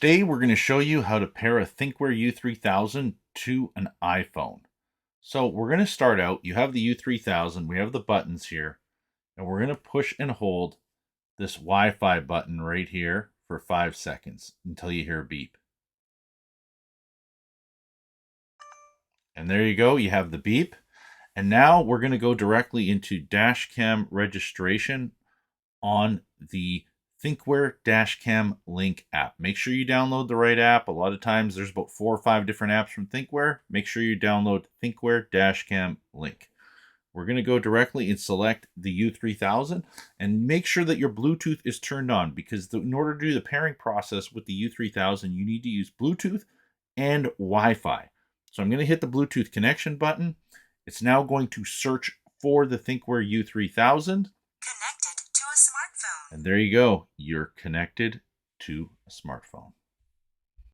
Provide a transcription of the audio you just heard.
Today we're going to show you how to pair a Thinkware U3000 to an iPhone. So we're going to start out, you have the U3000, we have the buttons here, and we're going to push and hold this Wi-Fi button right here for 5 seconds until you hear a beep. And there you go, you have the beep. And now we're going to go directly into dashcam registration on the Thinkware Dashcam Link app. Make sure you download the right app. A lot of times there's about 4 or 5 different apps from Thinkware. Make sure you download Thinkware Dashcam Link. We're going to go directly and select the U3000 and make sure that your Bluetooth is turned on, because in order to do the pairing process with the U3000, you need to use Bluetooth and Wi-Fi. So I'm going to hit the Bluetooth connection button. It's now going to search for the Thinkware U3000. Connected to a smartphone. And there you go. You're connected to a smartphone.